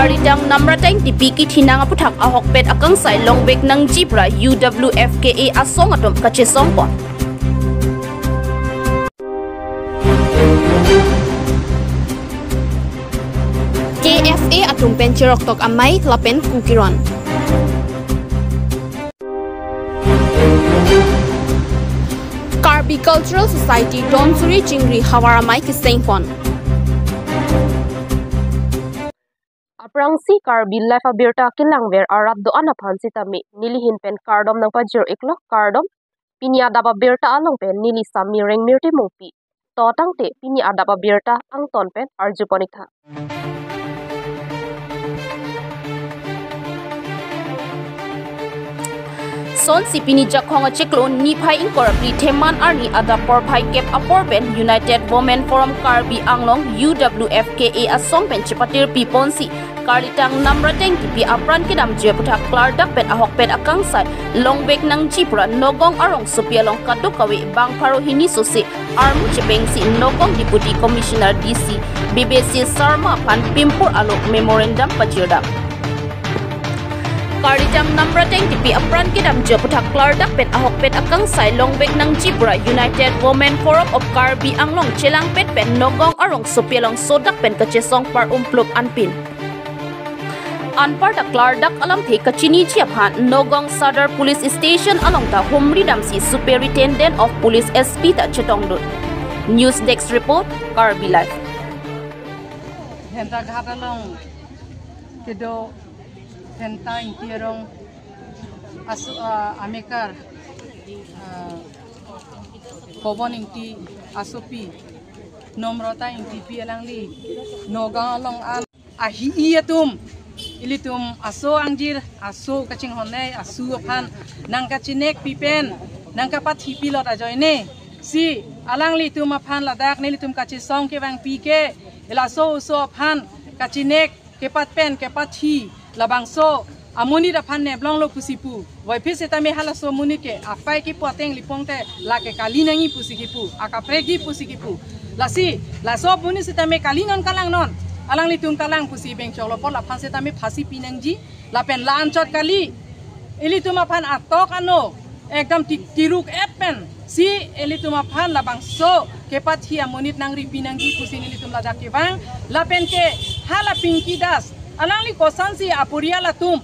Karidang namrateng tipiki tinang aputak ahok pet akang sai longbek nang jibra UWFKA asong atom kachesong pon. KFA atum pencerok tok amai lapen kukiron. Karbi Cultural Society Donsuri Chingri Hawaramai Kisengpon. Aprangsi Karbi Life Abirta Kilangver Arab do Anapan Sitami Nilihin Pen Kardom ng Pajir Iklo Kardom Pinya Adaba Birta Along Pen Nili Samireng Mirti Mopi Totang Te Pinya Adaba Birta Angton Pen Arjuponita. Son si pinijak honga cheklo ni phai incorporate theman arni ada por phai kep aporben United Women Forum Karbi Anglong UWFKA asong pen chipatir piponsi Karitang namrateng tipi apran kidam jeputak klardak pen ahok pen akangsai longbek nang jipra nogong arong supialong kadukawi bang paro hini susi armu chepengsi nogong Deputy Commissioner DC BBC Sarma pan pimpur alok memorandum pajirdak. Karidang namrateng tipi apran kidam jeputak klardak pet ahok pet akang sai longbek nang jibra United Women Forum of Karbi Anglong chelang pet pen nogong arong supialong sodak pen kachesong par umpluk anpin. Anpar da klardak alam the kachini chiaphan nogong Sadar Police Station along da humri damsi Superintendent of Police SP da chetongdut. News Desk Report Karbi Live. Henta ghatalong kedo henta intirong asu amikar pobon inti asupi nomrota inti pialangli nogang long an ahi iatum ilitum aso angjir aso kaching honai asu aphan nangka chinek pipen nangka pathi pilot ajoine si alangli tum aphan ladak nelitum kachi song ke bang pike elaso so aphan kachinek ke patpen ke pathi labangso amuni da phan neblong lo pusipu wai phise tame halaso muni ke afai ki poteng lipongte lake kalinangi pusikipu akapregi pusikipu lasi laso muni sitame kalinon kalang non alang litung kalang pusi beng cholo pol la phan sitame phasi pinangji lapen lanchot kali ilituma phan atok ano ekdam tiruk epen si elituma phan labangso ke pathi amunit nangri pinangji pusi nilitum ladak ke bang lapen ke hala pinki das alangli kosan si apuria latum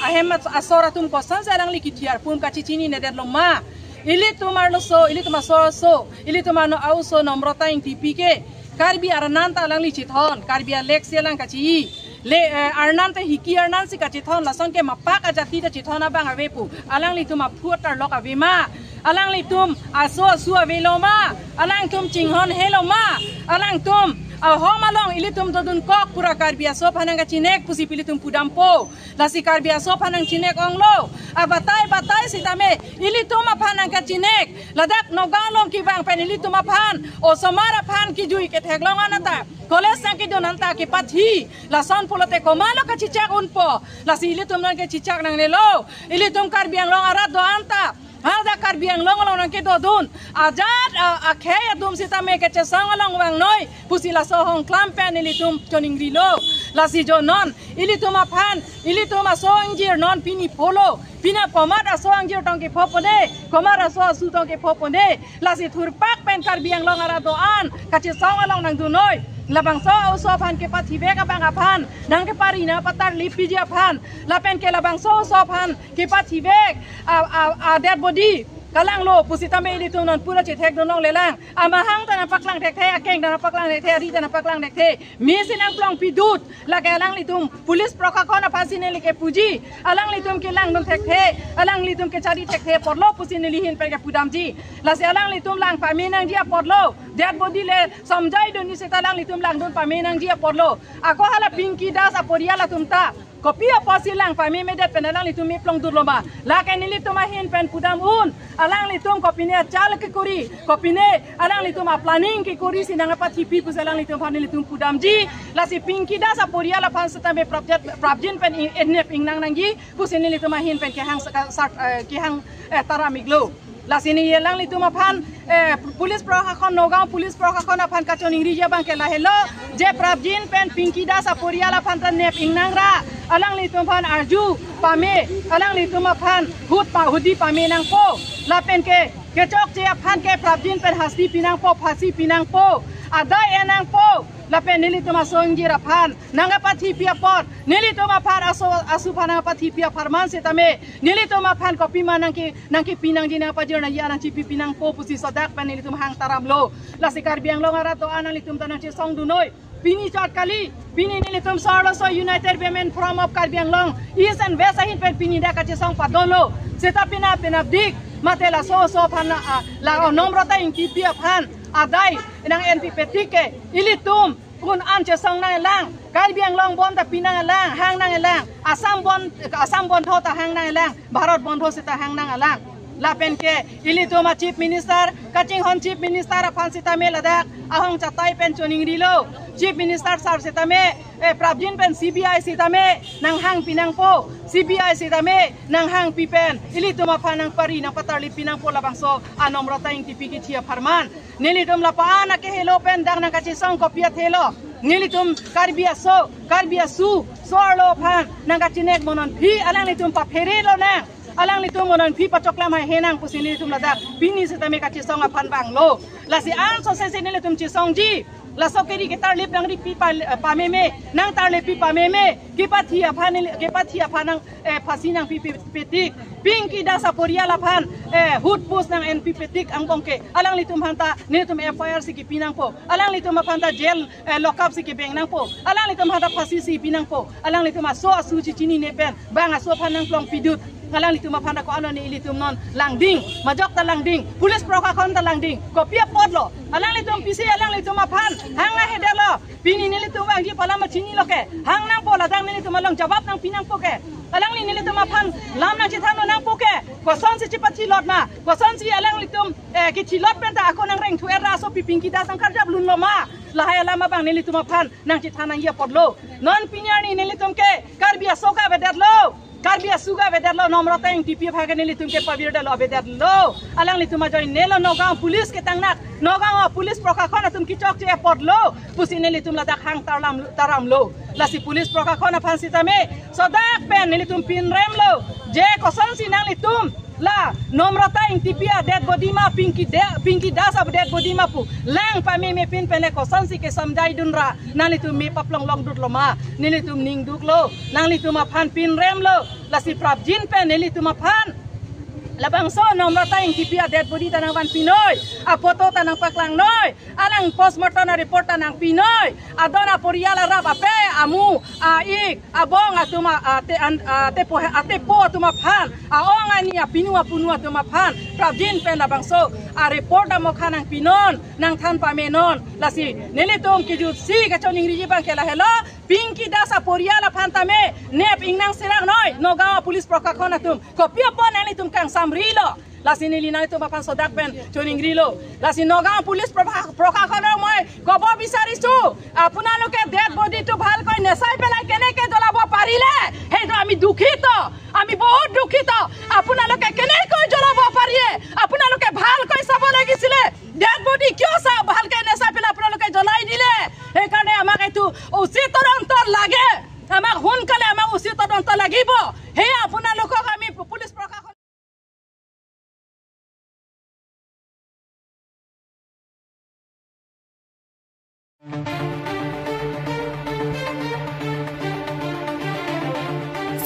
ahemat asora tum kosan si alangli kitiar pun kacicini neder loma ili tumar lo so ili tuma so ili tuma no auso nomrota ing tipike karbi arananta alangli chithon karbi alexia lang kaci le arnanta hiki arnansi kachithon lason ke mapak ajati da chithona bang avepu alangli tuma phuatar lok avema alangli tum aso su aveloma alang tum chinghon heloma alang tum homalong ilitum dodun kok pura Karbi aso panang chinek pusi pilitum pudampo lasi Karbi aso panang chinek onglo batay sitame ilitum panang chinek ladak nogalong kibang pen ilitum pan o somara pan ki jui ke theglong anata koles sang ki donanta ki pathi lason pulote komalo ka chichak unpo lasi ilitum nang ke chichak nang nelo ilitum Karbi anglong arat do anta Hada Karbi Anglong nang ke dodun ajat akhaya dum sitame ke chesang along wang noi pusila so hong klampen ilitum choning rilo lasi jonon ilitum aphan ilitum aso angjir non pini polo pina pomat aso angjir tong ke phopone komar aso asu tong ke phopone lasi thurpak pen Karbi Anglong arado an ka chesang along nang du noi labang so uso aphan ke pathibe ka bang aphan nang ke parina patar lipi ji aphan lapen ke labang so aphan ke pathibe a dead body kalang lo pusitame ilitum non pura chethek donong lelang amahang tan paklang thek the akeng dan paklang thek the ri tan paklang thek the misin ang plong pidut lage alang litum pulis prokakon apasine like puji alang litum ke lang don thek the alang litum ke chari thek the porlo pusine lihin per ke pudamji lase alang litum lang paminang dia porlo dead body le samjai don ni setalang litum lang don paminang dia porlo ako hala pinki das aporia la tumta kopi apa silang pami medet penalang litum plong durloma lakai nili tumahin pen pudam un alang litum kopi ne chal ke kuri kopi ne alang litum planning ke kuri sinang apa tipi pusalang litum pani litum pudam ji lasi pinki das aporia la pan setame prabjin pen enep ingnang nanggi pusini litum mahin pen ke hang taramiglo lasini yelang litum aphan police prokhakon Nogao police prokhakon aphan kachon ingrijia bang kela hello je Prabjin pen Pinky Das aporial aphan tan nep ingnangra alang litum aphan arju pame alang litum aphan hudi pame nang po la pen ke chok je aphan ke Prabjin pen hasti pinang po phasi pinang po ada enang po lapen nili tuma songjir aphan nanga pathi pia pot nili tuma phar asu phana pathi pia farman se tame nili tuma phan kopi manang ki pinang dina pajir na ya nang chipi pinang po pusi sodak pan nili tuma hang taram lo la sikar biang lo ngara to anang litum tanang che song dunoi pini chot kali pini nili tum sarlo so United Women Forum of Karbiang Long East and West ahin pen pini da ka che song padolo seta pina dik matela so phana la nomrota inki pia phan adai nang NPP tike ilitum kun an che song nang lang Karbiang Long bon ta pinang lang hang nang lang Assam bon tho ta hang nang lang Bharat bon tho se ta hang nang lang la pen ke ilitum chief minister kaching hon chief minister aphan sita me ladak ahong chatai pen choning rilo chief minister sar sita me Prabjin pen CBI sita me nang hang pinang po CBI sita me nang hang pipen ilitum aphan nang pari nang patarli pinang po labang so anom rota ing tipiki thia farman nilitum la paana ke helo pen dang nang kachi song kopia thelo nilitum karbia su sorlo phan nang kachi nek monon phi alang litum pa pheri lo nang alang litum monon phi pachoklam hai henang pusin litum ladak pini sita me kachi song aphan bang lo la si an so se nilitum chi song ji la so keri ke tar lip nang ri pi pa me nang tar lip pi pa me ke pathia phan nang phasi nang pi petik Pinky Das aporial aphan hut bus nang NPP tik ang bongke alang litum hanta nilitum FIR si ki pinang po alang litum hanta jail lockup si ki beng nang po alang litum hanta phasi si pinang po alang litum so asu chi chini ne pen banga so phan nang plong pidut alang litum phanda ko ano ni ilitum non langding majok ta langding police prokhakon ta langding kopia podlo alang litum pisi alang litum phan hanga hedelo pini nilitum ang gi palama chini loke hang nang po ladang nilitum long jawab nang pinang po ke alang ni nilitum phan lam nang chithano nang po ke koson si chipati lot na koson si alang litum ki chilot pen ta ako nang reng thu era so Pinky Das ang karjab lun lo ma lahaya lama bang nilitum phan nang chithana ya podlo non pinyani nilitum ke karbia soka vedadlo Karbia suga vedadlo nomrota ing TP phagane litum ke pabirda lo vedadlo alang litum ajoi nelo Nogao police ke tangnak Nogao police prokhakon tum ki chok che podlo pusine litum ladak hang taram lo lasi police prokhakon phan sitame sodak pen litum pin rem lo je kosan sinang litum la nomrota ing TP dead body ma Pinky Das ab dead body ma pu lang pa me pin pele kosan si ke samjai dunra nang litum me paplong long dut lo ma nilitum ning duk lo nang litum phan pin rem lo lasi Prabjin pen nilitum phan labang so nomrota ing TP dead body tanang van pinoi a foto tanang paklang noi alang postmortem report tanang pinoi adona poriala rap ape amu a ik abong atuma ate po atuma phan aong ani apinu atuma phan Prabjin pen labang so a report amo khanang pinon nang than pa menon lasi nelitum kijut si kachoning riji bang kela hello Pinky Das aporiala phan tame nep ingnang sirak noi Nogao police prokhakon atum kopia pon nelitum kang samrilo lasi nilina itu bapan sodak pen choning rilo lasi Nogao police prokhakon moi gobo bisarisu আপোনালোকে dead body to bhal koi nesai pelai keneke jolabo parile heito ami dukhito ami bahut dukhito আপোনালোকে keneke jolabo parie আপোনালোকে bhal koi sabo lagisile dead body kyo sa bhal ke nesai pelai আপোনালোকে jolai dile he karone amak etu usit তদন্ত লাগে আমাক হুনকালে আমাক উচিত তদন্ত লাগিব হে আপোনালোকক আমি পুলিশ প্ৰশাসন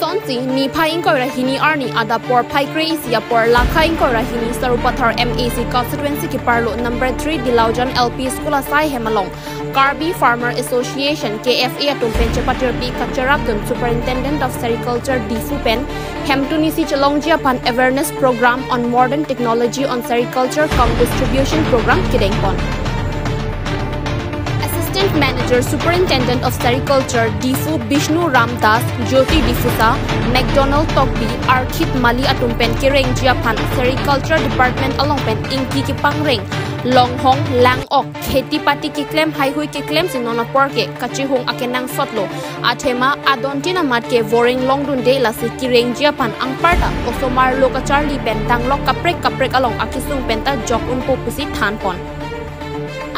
Sonsi ni phaing ko rahini arni ada por phai kreisia por lakhaing ko rahini Sarupathar MAC constituency ki parlo number 3 Dilaujan LP school asai hemalong Karbi Farmer Association KFA tumpen chapatir pi kacharatun Superintendent of Sericulture Difupen hemtunisi chalongjia pan awareness program on modern technology on sericulture com distribution program kidengpon District Manager Superintendent of Sericulture Difu Bishnu Ramdas, Jyoti Difusa, McDonald Tokbi, Arkit Mali Atumpen Kireng Jiapan, Sericulture Department Alongpen Inki Kipangreng, Longhong Langok, Kheti Pati Kiklem Haihui Kiklem Sinona Porke, Kachihung Akenang Sotlo, Atema Adontina Matke Voring Longdunde Lasi Kireng Jiapan Angparta, Osomar Loka Charlie Bentang Lok Kaprek along Akisung Penta Jok Unpo Pusi Tanpon.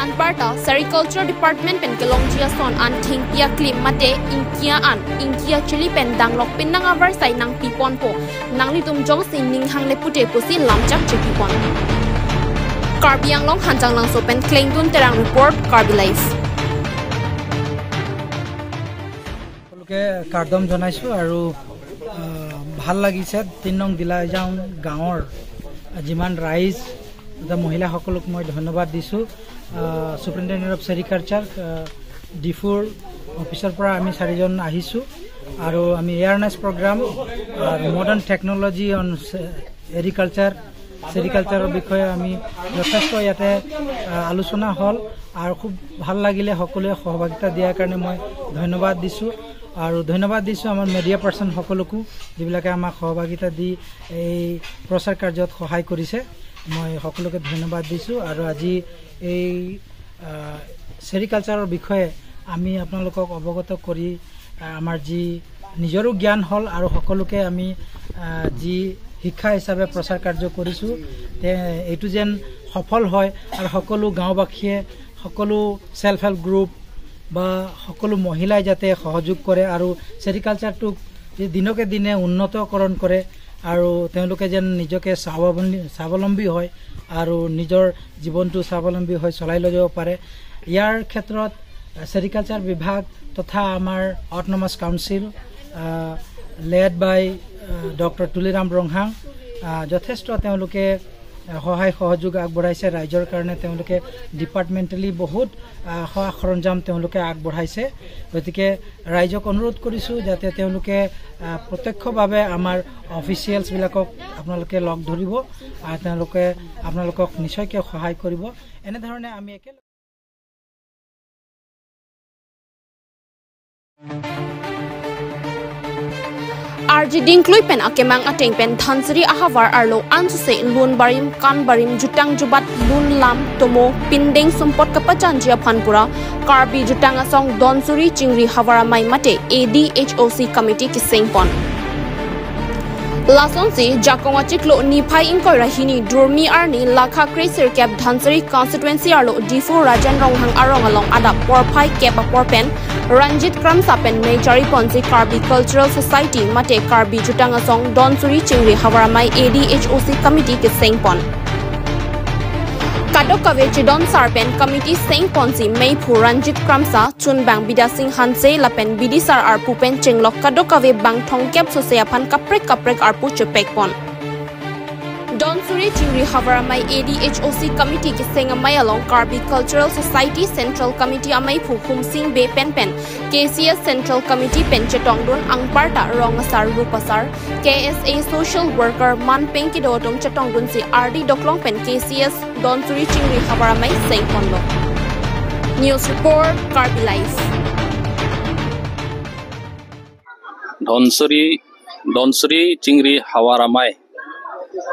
Anparta Sericulture Department pen kelong jia son an thing pia klim mate inkia chili pen dang lok pin nang avar sai nang pipon po nang litum jong sin ning hang le pute pusi lamchak chepipon Karbiang long hanjang lang so pen klengdun terang report Karbi Life লোকে কাৰ্ডম জনাইছো আৰু ভাল লাগিছে 3 নং দিলা যাও গাঁৱৰ যিমান ৰাইজ মহিলা সকলক মই ধন্যবাদ দিছো Superintendent of Sericulture ডিফুৰ অফিচৰ পৰা আমি 4 জন আহিছো আৰু আমি এয়াৰনেছ প্ৰগ্ৰাম আৰু মডাৰ্ন টেকনলজি অন সেৰিকালচাৰৰ বিষয়ে আমি যথেষ্ট ইয়াতে আলোচনা হল আৰু খুব ভাল লাগিলে সকলোৱে সহভাগিতা দিয়াৰ কাৰণে মই ধন্যবাদ দিছো আৰু ধন্যবাদ দিছো আমাৰ মিডিয়া পাৰ্সন সকলকো যিবিলাকে আমাক সহভাগিতা দি এই প্ৰচাৰ কাৰ্যত সহায় কৰিছে মই সকলোকে ধন্যবাদ দিছো আৰু আজি এই সেৰিকালচাৰৰ বিষয়ে আমি আপোনালোকক অৱগত কৰি আমাৰ যি নিজৰো জ্ঞান হল আৰু সকলোকে আমি যি শিক্ষা হিচাপে প্ৰচাৰ কাৰ্য কৰিছো এইটো যেন সফল হয় আৰু সকলো গাঁওবাসীয়ে সকলো সেলফ হেল্প গ্ৰুপ বা সকলো মহিলাই যাতে সহযোগ কৰে আৰু সেৰিকালচাৰটোক দিনকে দিনে উন্নতকৰণ কৰে আৰু তেওঁলোকে যেন নিজকে স্বাৱলম্বী হয় আৰু নিজৰ জীৱনটো স্বাৱলম্বী হৈ চলাই লৈ যাব পাৰে ইয়াৰ ক্ষেত্ৰত সেৰিকালচাৰ বিভাগ তথা আমাৰ autonomous council led by doctor Tuliram Brahma যথেষ্ট তেওঁলোকে সহায় সহযোগ আগবঢ়াইছে ৰাইজৰ কাৰণে তেওঁলোকে ডিপাৰ্টমেণ্টেলি বহুত সৰঞ্জাম তেওঁলোকে আগবঢ়াইছে গতিকে ৰাইজক অনুৰোধ কৰিছো যাতে তেওঁলোকে প্ৰত্যক্ষভাৱে আমাৰ অফিচিয়েলছ বিলাকক আপোনালোকে লগ ধৰিব আৰু তেওঁলোকে আপোনালোকক নিশ্চয়কৈ সহায় কৰিব এনে ধৰণে আমি একেলগে RG Dinklui pen akemang ateng pen Dhansari ahavar arlo ansuse lun barim kan barim jutang jubat lun lam tomo pindeng sumpot kapachan jia phanpura Karbi jutang asong Donsuri Chingri havara mai mate ADHOC committee ki sengpon Lasonsi Jakonga Chiklo Niphai Inkoi Rahini Durmi Arni Lakha Kraser Cap Dhansari constituency arlo Difu Rajan Ronghang Arong along Ada Porphai Cap Porpen Ranjit Kramsapen Mejari Ponsi Karbi Cultural Society Mate Karbi Jutanga Song Donsuri Chingri Havaramai ADHOC Committee ke Sengpon Kadokave Chidon Sarpen Committee Sengponsi Meipu Ranjit Kramsa Chunbang Bida Singh Hanse Lapen Bidisar Arpupen Chenglok Kadokave Bang Thongkep Soseapan Kaprek Arpu Chepekpon Donsuri Chingri Havaramai ADHOC Committee ki sengamai along Karbi Cultural Society Central Committee amai Phukum Sing Be Pen KCS Central Committee Penchetongdun Angparta Rongasar Rupasar KSA Social Worker Man Penki Dotum Chetongdun si RD Doklong Pen KCS Donsuri Chingri Havaramai Sengpondo News Report Karbi Life Donsuri Chingri Havaramai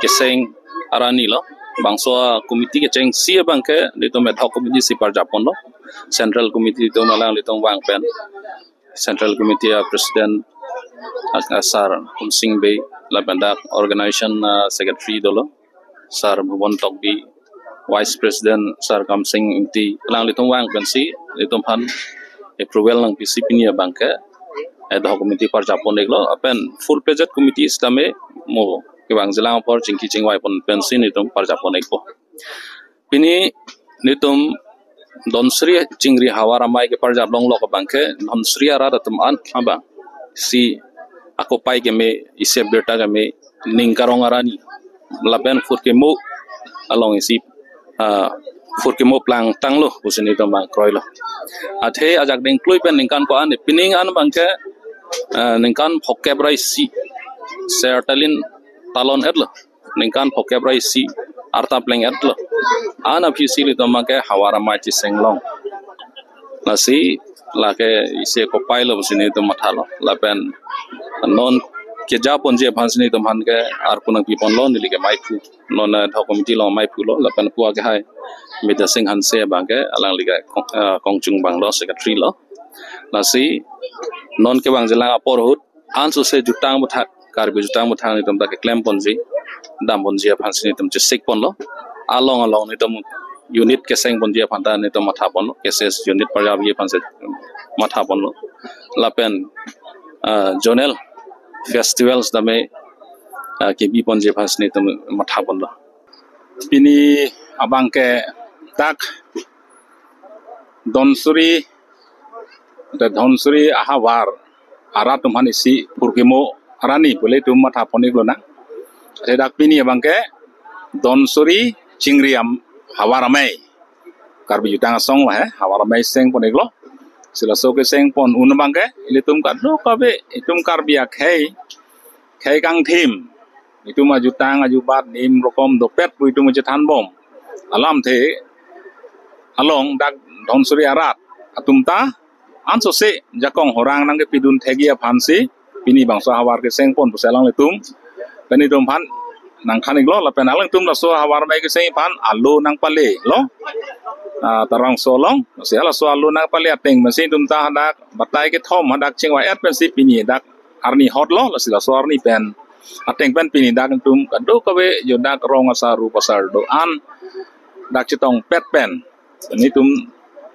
Keseng arani lo bangso committee ke cheng sia bangke dito med hok committee si par japon lo central committee to malang litong wang pen central committee president sar Humsing Bay labanda organization secretary dolo sar Bhuvan Tokbi vice president sar Kamsing Inti lang litong wang pen si litong han approval ng PCP niya bangke ad hoc committee par japon lo apen full pledged committee stame mo Kibang Zilang por Chingki Chingwai pon pensin itum parjapon ekpo. Pini nitum Donsri Chingri Hawaramai ke parjaplong lok bangke Donsri ara datum an abang si ako pai ke me ise berta ke me ningkarong arani lapen furke mo along isi furke mo plang tanglo usin itum bang kroy lo. Athe ajak ding klui pen ningkan ko an pining an bangke ningkan phokke brai si sertalin talon etlo ningkan pokebra isi arta pleng etlo ana phisi li tomake hawara machi senglong nasi lake isi kopai lo sini tu mathalo lapen non ke japon je bhan sini tu man ke ar punang pipon lo nili ke maipu non tho committee lo maipu lo lapen puwa ke hai mita sing han se bang ke alang liga kongchung bang lo secretary lo nasi non ke bang jelang apor hut ansu se jutang muthat karbi jutang muthang ni tum ta ke claim ponji dam ponji bhan sini tum che sik pon lo along ni tum unit ke seng ponji bhan ta ni tum matha pon lo cases unit parjab ye phan se matha pon lo lapen zonal festivals dame ke bi ponji bhan sini tum matha pon lo pini abang ke tak donsuri ahawar ara tumhan isi purkimo arani boleh tum matha ponik lo na redak pini abang ke donsuri chingriam hawaramai karbi jutang song lah hawaramai seng ponik lo sila so ke seng pon un bang ke ile tum ka do ka be itum karbia khai kang thim itu majutang ajubat nim rokom dopet bu itu majetan bom alam the along dak donsuri arat atumta anso se jakong horang nang ke pidun thegia phansi pini bangso hawar ke seng pon puselang letum peni dom phan nang khanik lo la penalang tum la so hawar mai ke seng phan alu nang pale lo tarang solong siala so alu nang pale ateng mesin tum ta dak batai ke thom dak chingwa et pen si pini dak arni hot lo la sila so arni pen ateng pen pini dak tum kado kawe yo dak rong asaru pasar do an dak chitong pet pen ni tum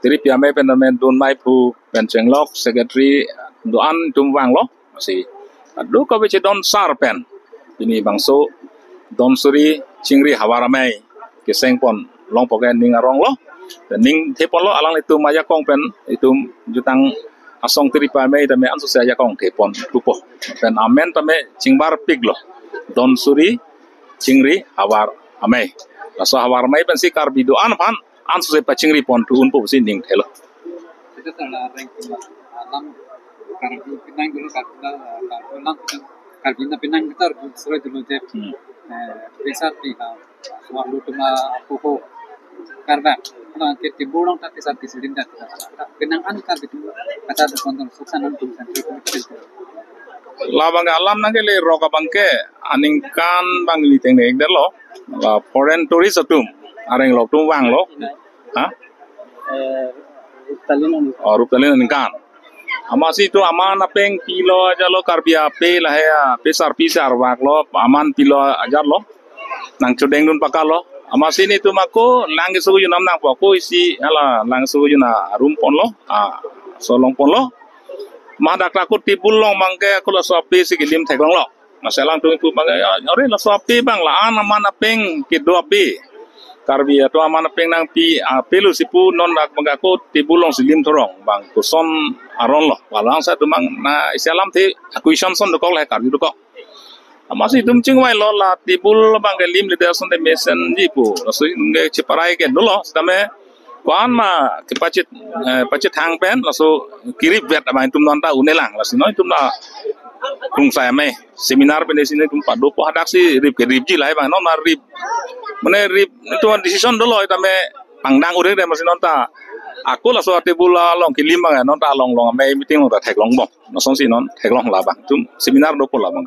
tiri piame pen men don mai pu pen chenglok secretary do an tum wang lo si kado kawe chidon sar pen ini bangso donsuri chingri hawaramai ke seng pon long poken ning arong lo ning thepon lo alang itu maya kong pen itu jutang asong tiri piame ta me anso saya kong thepon tupo pen amen ta me chingbar pig lo donsuri chingri hawaramai so hawaramai pen si karbi do an phan anso se pachingri pon tu un po si ning thelo itu tala ranking alam karbi pinang dulu ulang karbi na pinang gitar surat dulu je besar di suaru tuma poko karba na ke tibulong ta besar di silinda pinang an karbi tu kata de konton suksanan tu labang alam na ke le roka bangke aning kan bang li teng ek lo foreign tourist atum areng lo tum wang lo ha ruptalin kan amasi tu aman apeng pilo aja lo karbia pe lah ya pisar wak lo aman pilo aja lo nang cudeng dun pakal lo amasi ni tu mako lang sugu yunam nang poko isi ala lang sugu yuna rumpon lo solong pon lo madak takut tibul long mangke aku la sopi si gilim teklong lo masalang tu iku bang ore la sopi bang la an aman apeng ki do api karbi atau aman peng nang pi pelu sipu non dak mangako tibulong silim thorong bang kuson aron lo walang sa tumang na isalam thi acquisition son do ko la karbi do ko amasi tum chingwai lo la tibul bang ke lim le son de mesen jipu so nge chiparai ke do lo stame kwan ma ke pachit hang pen la so kirip vet abai tum non ta unelang la sinoi tum la kung saya me seminar pen sini tum padu po hadak si rip ji lai bang non ma rip mene rip itu decision dulu itu me pangdang udah deh masih nonta aku lah suatu bola long kilim bang nonta long me meeting nonta tek long bong nosong si non tek long lah bang itu seminar 20 lah bang